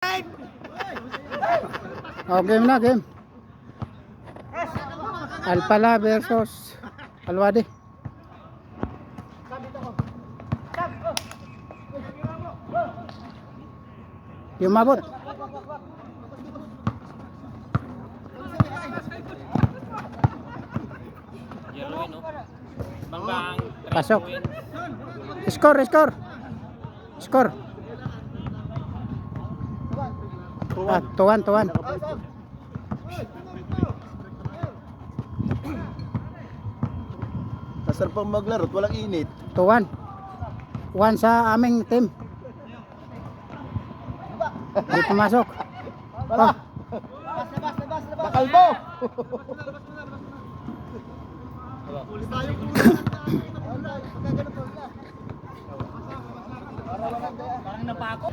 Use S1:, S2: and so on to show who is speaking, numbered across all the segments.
S1: Oh, game na, game. Alpala versus Alwadi. Yung mabot. Pasok. Score, score. Score. Ah, tuwan.
S2: Masarap pang maglaro at walang init.
S1: Tuwan. Tuwan sa aming team. Hindi pumasok. Oh.
S2: Nakalbo!
S3: Parang napako.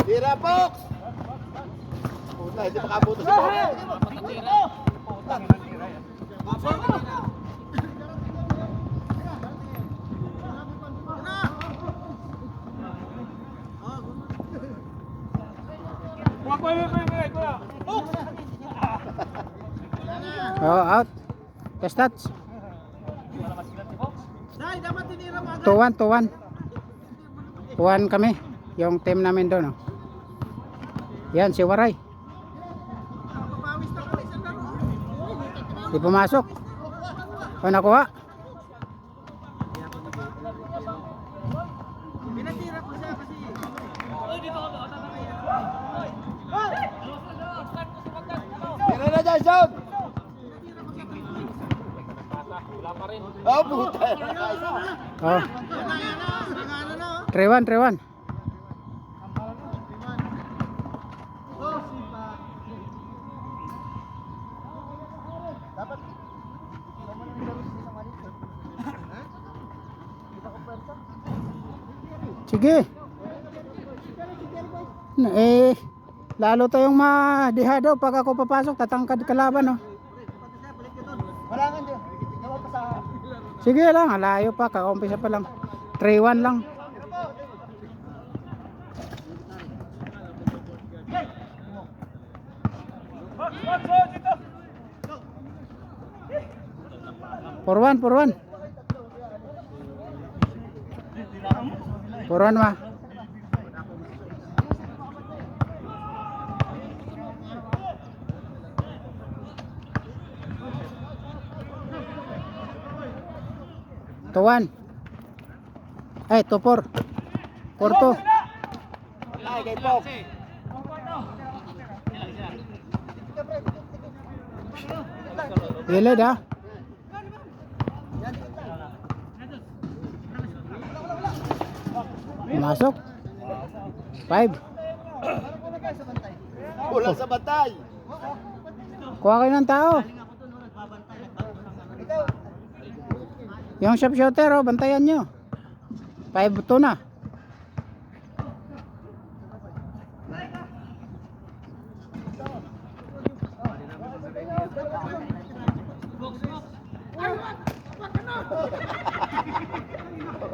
S2: Tira, Fox! Puta, hindi makabuto si Fox.
S1: Oh, out. Test touch. Tuwan. Tuwan kami. Yung team namin doon. Oh. Yan, si Waray. Di pumasok. O, nakuha.
S2: Tira na dyan, Sean! Oh, puta!
S1: Oh. 3-1. Sige. Lalo tayong madihado pag ako papasok, tatangkad kalaban, oh. Sige lang, alayo pa, kaka-umpisa pa lang. 3-1 lang. For one. 4-1 ma. Tuwan. Ay, 2-4. Korto.
S2: Ay, kay Fox.
S1: Gilid, ha. Masuk. 5.
S2: Kulang sa bantay.
S1: Kuha kayo ng tao. Yung shop shooter, oh, bantayan nyo. 5-2 na.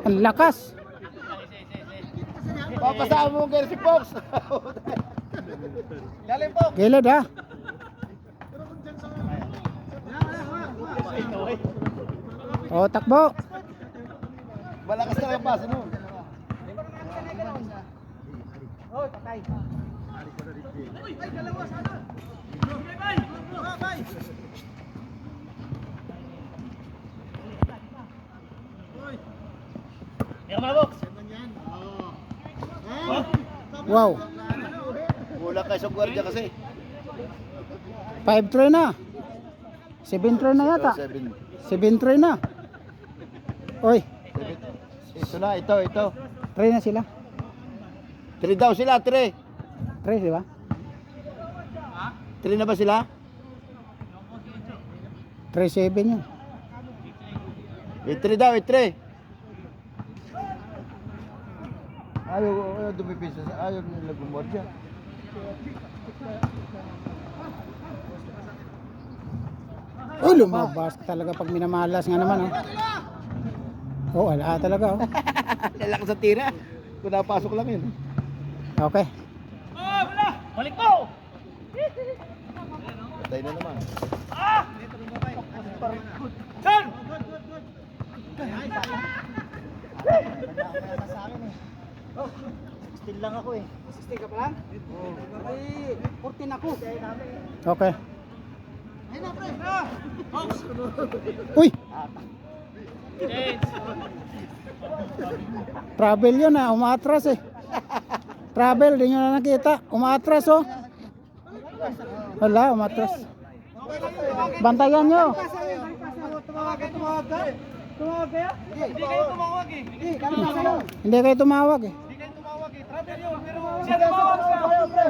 S1: Ang lakas.
S2: Papasama mo kayo si Fox. Galing, Fox.
S1: Gilid, ha. Oh, takbo.
S2: Malakas na yung pass, no?
S1: Wow.
S2: Kulang kayo sa gwardiya kasi.
S1: 5-3 na. 7-3 na yata. 7-3 na. Oy,
S2: Ito na, ito.
S1: 3 na sila.
S2: 3 daw sila, 3.
S1: 3, di ba?
S2: 3 na ba sila?
S1: 3-7 yun.
S2: 3 daw, 3. Ayaw dumipisa sa ayaw nila gumordya.
S1: Uy, lumabas talaga pag minamalas nga naman, oh. Oh, wala talaga, oh.
S2: Lalaki sa tira. Kung napasok lang yun.
S1: Okay.
S3: Balik mo!
S2: Patay na naman.
S3: Saan? Still lang ako eh.
S4: Assisting ka pa lang? Oo. Ay, 14 ako.
S1: Okay.
S4: Ayun na, pre.
S1: Uy!
S3: Yes.
S1: Travel yun ah, umaatras eh. Travel, di nyo na nakita. Umaatras oh. Wala, umaatras. Bantayan nyo.
S4: Tumawag ka. Tumawag kaya?
S3: Hindi kayo tumawag eh.
S4: Hindi, kami na sa'yo.
S1: Hindi kayo tumawag eh.
S3: Hindi kayo tumawag eh. Travel yun. Pero siya tumawag siya.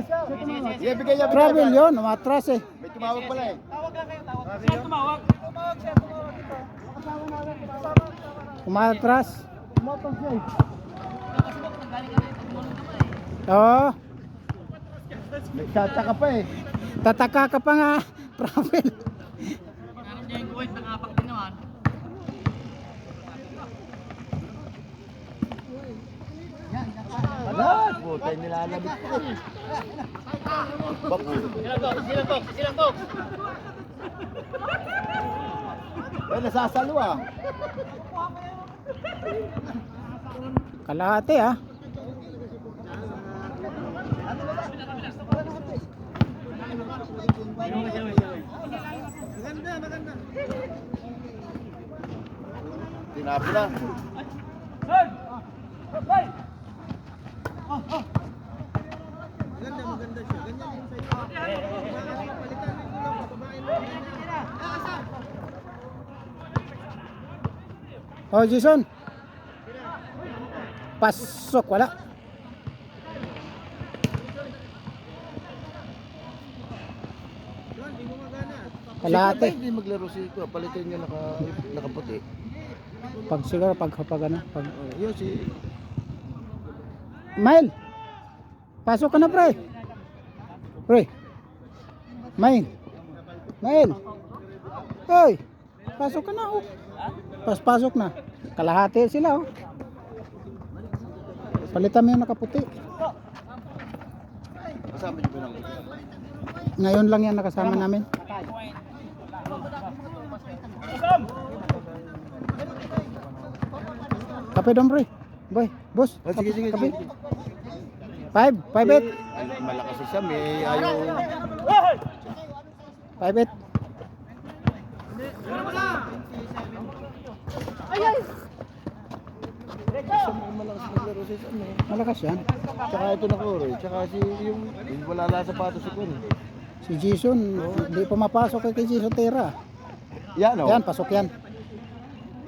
S2: Sige, bigay niya.
S1: Travel yun, umaatras eh.
S2: May tumawag pala eh.
S3: Tawag lang kayo. Tawag. Siya tumawag. Tumawag siya. Tumawag ito.
S1: Umaatras.
S4: Motong siya.
S1: Oo.
S2: May tataka pa eh.
S1: Tataka ka pa nga. Travel.
S3: Parang dyan yung kuwait. Nakapak din naman.
S2: Alat! Butay nilalabit ko. Bapo.
S3: Silang to.
S2: Ay, nasasalo ah.
S1: Kalahati ah.
S2: Tinapo na.
S4: Maganda siya. Ganyan yung sa'yo. Palitan mo lang. Babae mo.
S1: Oh, Jason. Pasok, wala. Kalahati.
S2: Hindi maglaro si Iko. Palitan niya nakaputi.
S1: Pag siguro, pag ano. Pag...
S2: Yun si...
S1: Mail. Pasok ka na, pre. Pre. Mail. Mail. Hoy. Pasok ka na, oh. Pasok na. Kalahati sila, oh. Palitan mo yung nakaputi.
S2: Kasama niyo ba ng...
S1: Ngayon lang yan nakasama namin. Kape dong, pre. Boy, boss.
S2: Oh, sige, sige,
S1: Kape.
S2: sige.
S1: 5, 5-8.
S2: Ay, malakas siya. May ayaw...
S1: 5-8.
S2: Siya may malakas maglaro si Sam eh.
S1: Malakas yan.
S2: Tsaka ito na Kuro eh. Tsaka yung wala na sapatos si Kun.
S1: Si Jason, hindi pumapasok kay Jason Tera.
S2: Yan o.
S1: Yan, pasok yan.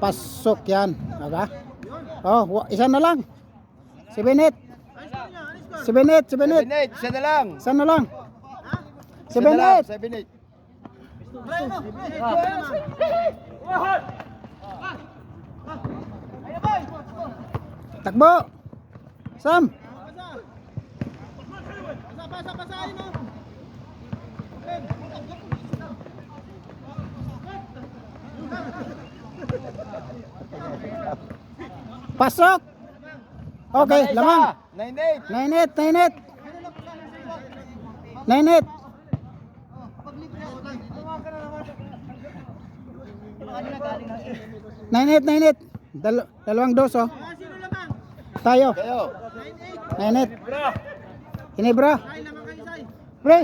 S1: Pasok yan. Diba? Oh, isa na lang. 7-8. 7-8, 7-8.
S2: 7-8. Siya na lang.
S1: Isa na lang.
S2: Siya na lang,
S1: 7-8.
S2: 7-8.
S1: Takbo. Sam.
S4: Basahin mo.
S1: Pasok. Okay, lamang.
S2: 9-8.
S1: 9-8, 9-8. 9-8. Dalawang dos oh.
S4: Sino lamang?
S1: Tayo.
S2: Kayo.
S1: 9-8. Hinebra.
S4: Ay, lamang kayo, Say.
S1: Pre.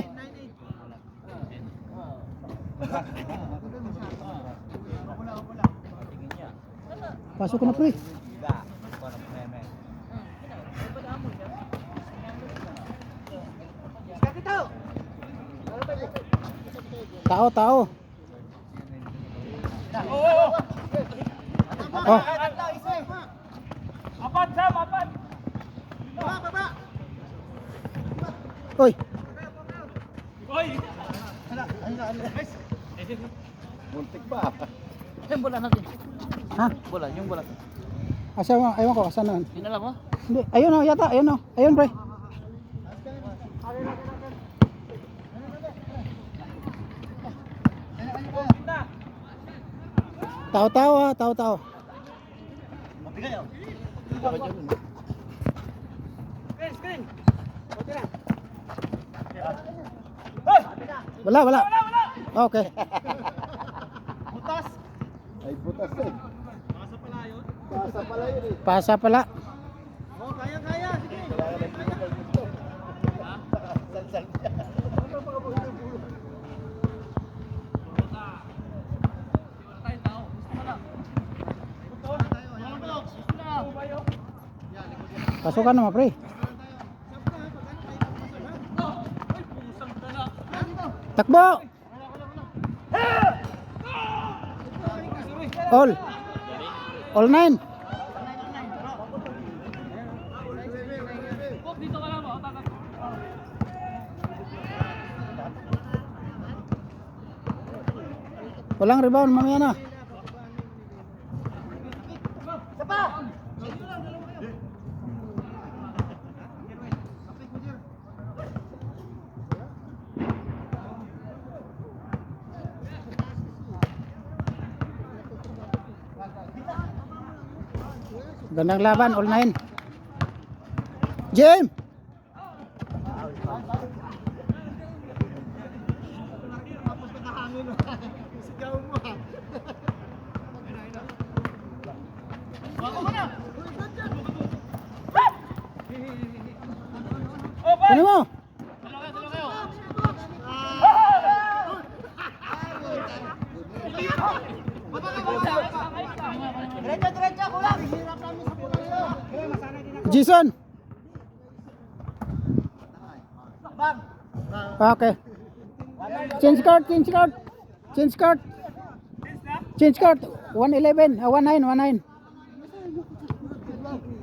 S4: 9-8.
S1: Pasok ko na, pre. Tao. Oh,
S3: Apat, Sam, apat.
S4: Baba.
S1: oy.
S3: Oy!
S2: Muntik pa.
S3: Yung bola natin.
S1: Ha?
S3: Bola, yung bola.
S1: Asa mo? Ewan ko, asa na?
S3: Yun alam mo?
S1: Hindi, ayun oh, yata, ayun oh. Ayun, pre. Tao ah, tao.
S3: Mabigay oh.
S2: Dito ka dyan.
S3: Screen.
S1: Wala. Okay.
S4: Butas.
S2: Ay, butas eh.
S4: Pasa pala yun.
S2: Pasa pala yun eh.
S1: Pasa pala.
S4: Oh, kaya. Sige.
S2: Kailangan ng physical gusto. Salsal niya.
S1: Pasukan naman, pre. Takbo. All 9.
S3: Dito ka lang, tatak.
S1: Walang rebound, mamaya na. Gandang laban, all 9. Jim!
S4: Tapos nakahangin. Sigaw mo ha.
S1: Ano mo?
S4: Diretso, kulang. Hirap namin sa pulang yun. Kaya masanay din ako.
S1: Jason!
S4: Bang.
S1: Okay. Change card. Change card. 111, 19.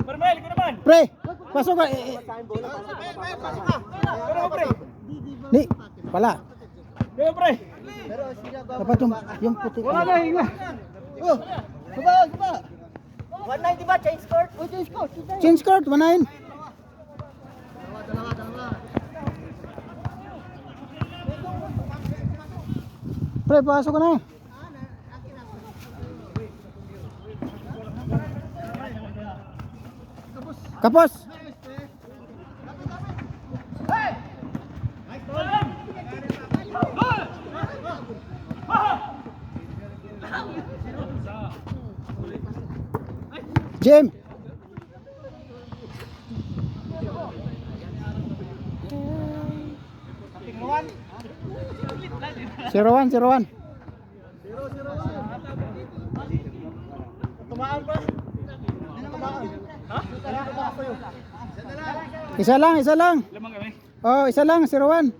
S3: Marmel, ikaw naman.
S1: Pre, pasok ka. Di, pala.
S3: Kaya, pre.
S1: Dapat yung puti.
S3: Wala na, hiwa.
S4: Oh, suba. 190 ba? Change court? Oh, change court.
S1: Change card, 19.
S4: Dalawa.
S1: Pre, pasok ka na. Kapos. Jim. Zero one.
S4: Tumaan pa? Tumaan. Ha? Tumaan pa yun.
S1: Isa lang.
S3: Lamang kami.
S1: Oh, isa lang, 01.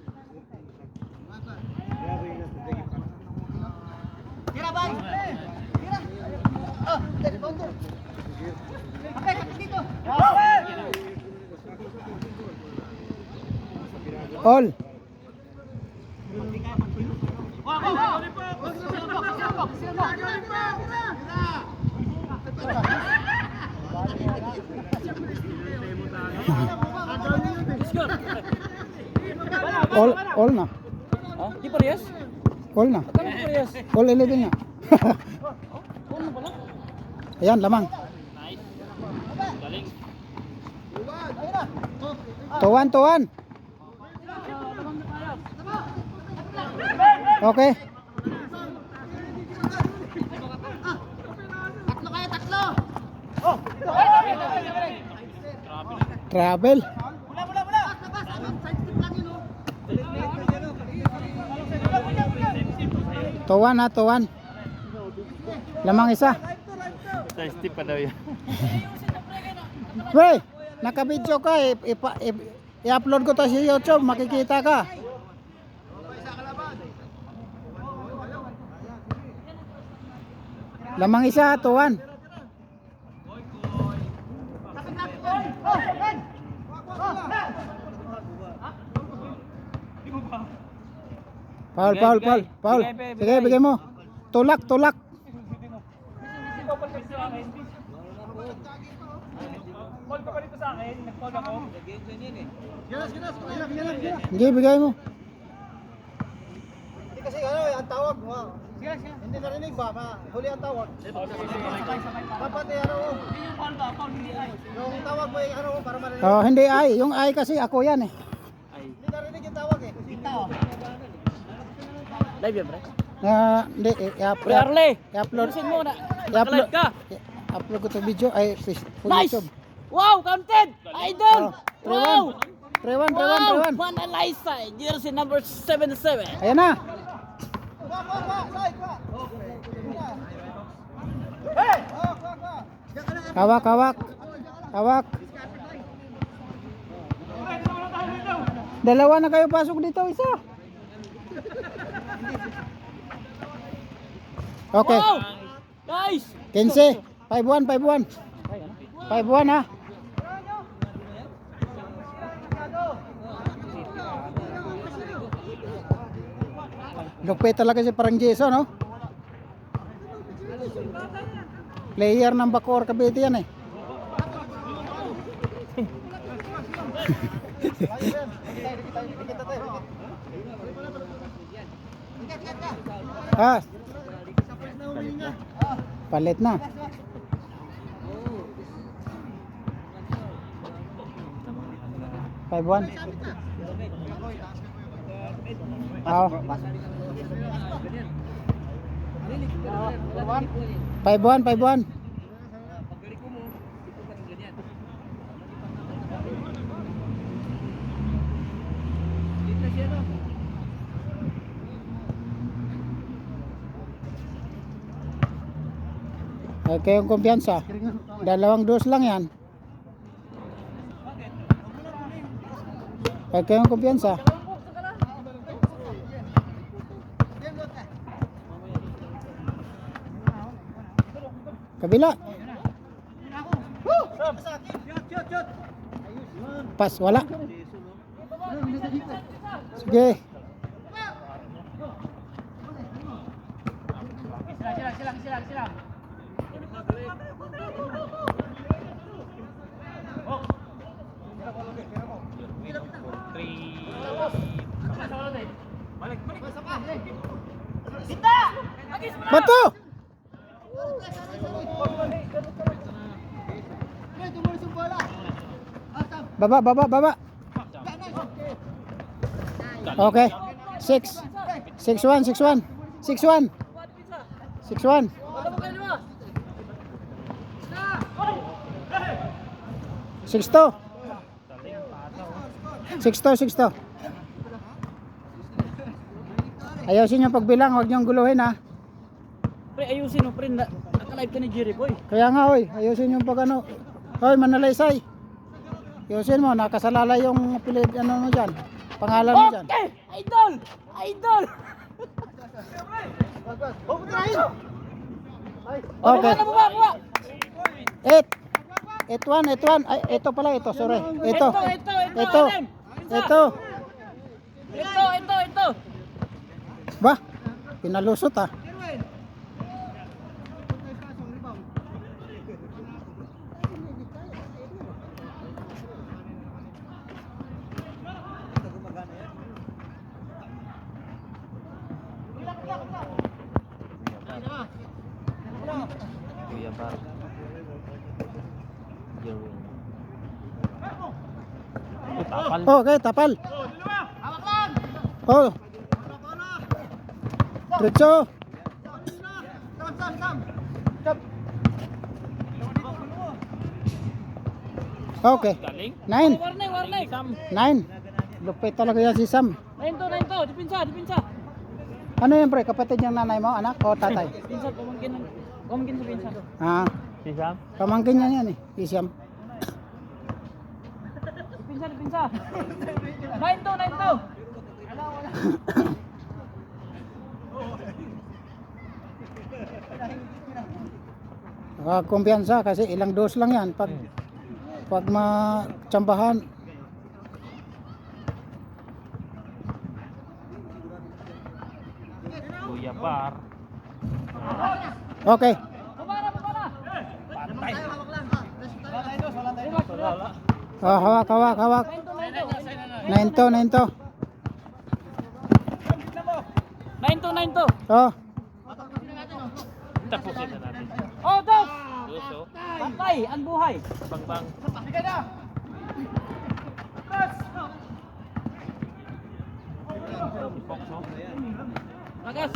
S4: Tira, bang! Tira! Oh, counter! Okay, dito!
S1: All. All na.
S3: Ha? Di parehas?
S1: All na.
S3: Kano parehas?
S1: All 11 nga.
S3: Ano pala?
S1: Ayan, lamang.
S3: Nice. Galing.
S1: Tuwan. Okay.
S4: Tatlo!
S1: Travel.
S4: Wala! Side step lang yun, oh.
S1: Tuwan. Lamang isa.
S3: Sa step pa daw yan.
S1: Pre, naka-video ka. I-upload ko to sa YouTube. Makikita ka. Lamang isa, tuwan. Paul. Sige, bigay mo. Tulak.
S3: Call ka pa dito sa akin. Nag-call ako.
S4: Ginas.
S1: Sige, bigay mo.
S4: Hindi kasi ang tawag mo. Hindi narinig ba? Huli ang tawag. Dapat
S3: Yung call ba? Call hindi ay.
S4: yung tawag mo para marinig.
S1: Oh, hindi ay. Yung ay kasi ako yan eh.
S4: Hindi narinig yung tawag eh.
S3: Live yan, pre.
S1: Hindi,
S3: Pre Arle,
S1: i-upload.
S3: ayusin mo na.
S1: I-upload
S3: Nakalive ka.
S1: I-upload ko to video ay full
S3: Nice!
S1: YouTube.
S3: Wow, counted! Idol!
S1: Oh,
S3: Wow!
S1: 3-1,
S3: Wow!
S1: 3-1.
S3: Manalisa, jersey number 77.
S1: Ayan na. Hawak, hawak. Hawak. Dalawa na kayo pasok dito, isa. Okay.
S3: Wow! Nice!
S1: 15. 5-1, 5-1. 5-1 ha. Lupit talaga si parang Jason, no? Player ng Bacoor Cavite yan eh. Ah. Palit na. Five one. Oh. 5-1, 5-1. Okay, yung kumpiyansa. 2 lang yan. Okay, yung kumpiyansa. Kabila. Pas, wala. Sige.
S3: Sila.
S1: Bato! Baba. Okay. 6. 6-1, 6-1. 6-1. 6-1. 6-2. 6-2. Ayusin yung pagbilang, huwag niyong guluhin ha.
S3: Pre, ayusin mo, pre. Nakalive ka ni Jerry Boy.
S1: Kaya nga oy, ayusin yung pag ano. Hoy, Manalaysay. Ayusin mo, nakasalalay yung pilit ano mo diyan. Pangalan mo diyan.
S3: Okay! Idol!
S1: Okay.
S3: Baba!
S1: 8-1. Ay, ito pala ito, sorry. Ito.
S3: Ito.
S1: Ba? Pinalusot ah.
S3: Kuya Bar. Jerwin. Tapal.
S1: Okay, tapal. Oh. Diretso. Okay.
S3: Galing.
S1: 9.
S3: Warning.
S1: 9. Lupit talaga yan si Sam.
S3: 9 to. Dipinsa.
S1: Ano yan pre? Kapatid yung nanay mo? Anak o tatay?
S3: Pinsa, pamangkin sa pinsa.
S1: Ah,
S3: Si Sam?
S1: pamangkin niya yan eh. Si Sam.
S3: Dipinsa. 9 to.
S1: Kumpiyansa kasi ilang dos lang yan. Pag matsambahan.
S3: Kuya Bar.
S1: Okay.
S3: Bumana.
S1: Oh, hawak. 9 to.
S3: 9 to.
S1: Oh,
S3: Tapusin na natin.
S1: Oh,
S3: Dos. Patay, ang buhay. Bang. Bagas.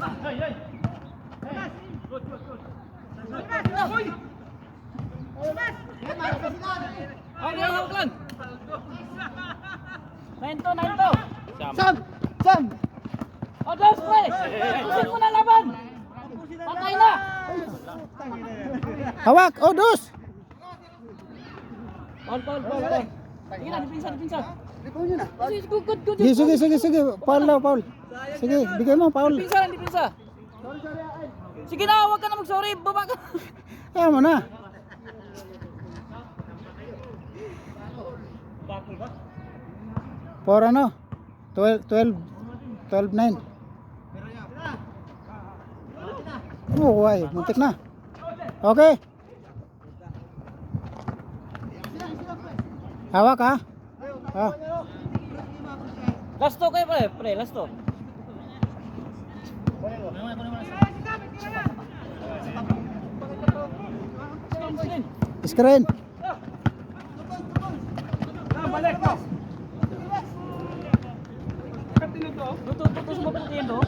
S3: Okay, hawak lang. 9-2.
S4: Sam! Sam!
S3: O, Dos, pre! Tusin mo na laban! Patay na!
S1: Hawak, oh, dos.
S3: Paul. Sige na, dipinsa.
S4: Rebound nyo na.
S3: Good.
S1: Sige. Paul daw, Paul. Sige, bigay mo, Paul.
S3: Dipinsa. Sige na, huwag ka na mag-sorry. Baba ka.
S1: Kaya mo na. For ano? 12-9. Oh, ay, muntik na. Okay. Hawak ha. Ah.
S3: Last to kayo, pre. Last to.
S1: Screen.
S3: Tutus mo po yan, do.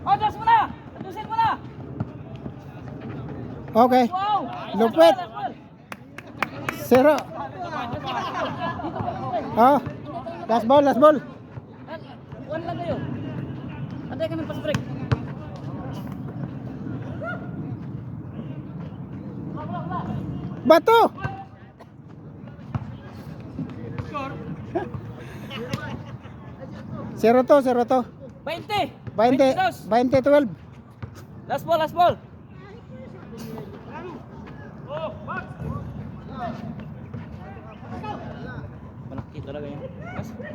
S3: O, Dos mo na! Tutusin mo na!
S1: Okay.
S3: Wow!
S1: Lupit. Zero. Oh. Last ball.
S3: One lang kayo. Antay ka ng pass break.
S1: Bato. Zero to.
S3: 20!
S1: 20-12.
S3: Last ball! Malaki talaga yan.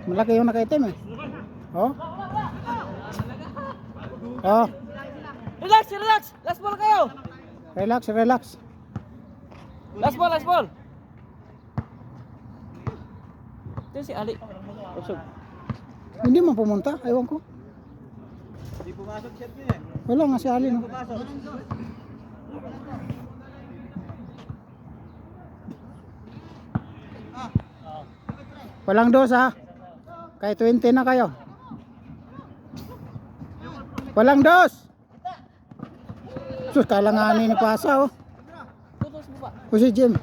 S1: Malaki yung nakaitim eh. Oh. Oh.
S3: Relax! Last ball kayo!
S1: Relax.
S3: Last ball! Ito si Ali. Usog.
S1: Hindi man pumunta. Ewan ko.
S4: Hindi pumasok siya niya eh.
S1: Wala nga si Ali no.
S4: Pumasok.
S1: Walang dos ha. Kay 20 na kayo. Walang dos. Sus, kalanganin ni Pasa oh.
S3: Tutus mo pa.
S1: O si Jim.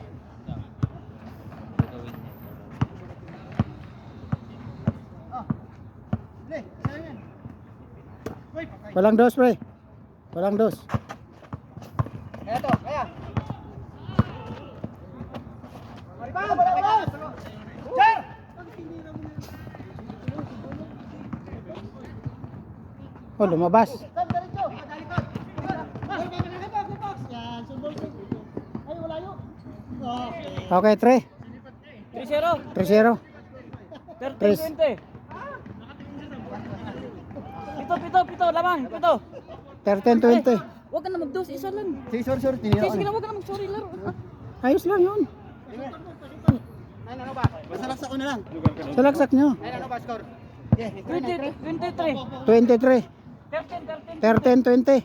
S1: Walang dos pre. Walang dos.
S4: Kaya to, kaya. Balik! Sir!
S1: Oh, lumabas.
S4: Sam, diretso. Yan, sumbol. Ay, wala yun.
S1: Okay,
S3: 3-0.
S1: 3-0.
S3: 13-20. Pito, lamang. Pito.
S1: 13-20.
S3: Huwag ka na mag-dos, isa lang.
S4: Sige, sorry.
S3: Sige na, huwag ka na mag-sorry, laro.
S1: Ayos lang yun.
S4: Ay, ano ba? Basta laksa ko na lang.
S1: Salaksak nyo.
S4: Ay, ano ba, score?
S3: 23.
S1: 23.
S3: 13.
S1: 13-20.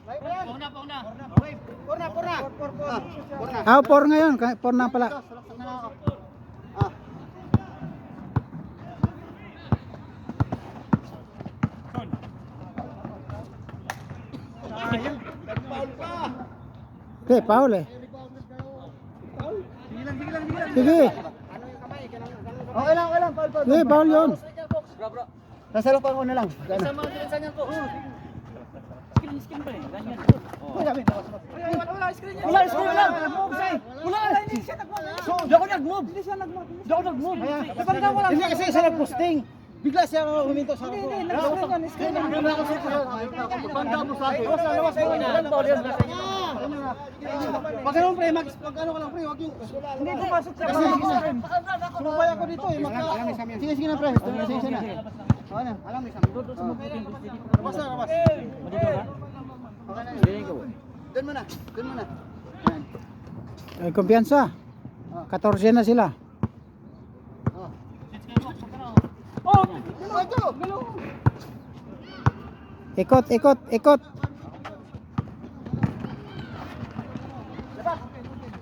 S4: Purna. Purna.
S1: Ah, 4 ngayon. 4 na pala.
S4: Salaksak na lang ako. Ah.
S1: Okay, Paul eh. Sige.
S4: Okay lang, Paul.
S1: Sige, Paul yun.
S3: Bro.
S4: Nasa lupa ko na lang.
S3: Sa mga tinansan po. Skin pa rin. Ganyan.
S4: Wala,
S3: screen
S4: Wala, screen lang. Wala, hindi siya nag-move. Hindi ako nag-move. Hindi kasi siya nag-posting. Bigla siya huminto sa ako. Hindi, screen lang. Banda mo sa akin. Lawas. Pag ano pre, pag ano ka lang pre, wag yung... Hindi pumasok siya. Sumabay ako dito eh. Sige na pre. Sige na. Ano? Alam ni Sam. Labas.
S3: Madito ka?
S4: Doon muna.
S1: Ay, kumpiyansa. 14 na sila.
S3: Oh!
S1: Ikot.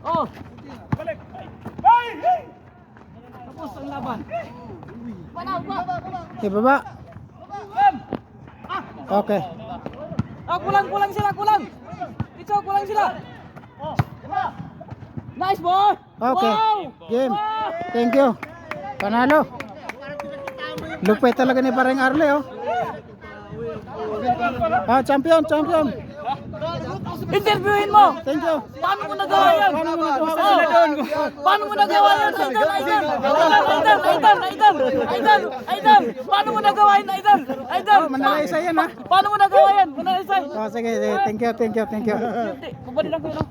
S3: Oh! Tapos ang laban.
S1: Ibaba. Okay.
S3: Ah, kulang sila, kulang. Ito, kulang sila. Nice boy.
S1: Okay.
S3: Wow.
S1: Game.
S3: Wow.
S1: Thank you. Panalo. Lupit talaga ni Pareng Arle, oh. Ah, champion.
S3: Interviewin mo.
S1: Thank you.
S3: Paano mo nagawa yan?
S1: Paano mo nagawa
S3: Oo.
S1: yan?
S3: Paano mo nagawa yan? Aidan. Paano mo nagawa yan, Aidan?
S1: Oh, manalaysay yan, ha.
S3: Paano mo nagawa yan? Manalaysay.
S1: Oh, sige. Thank you.
S3: Hindi, babalik lang ko yun.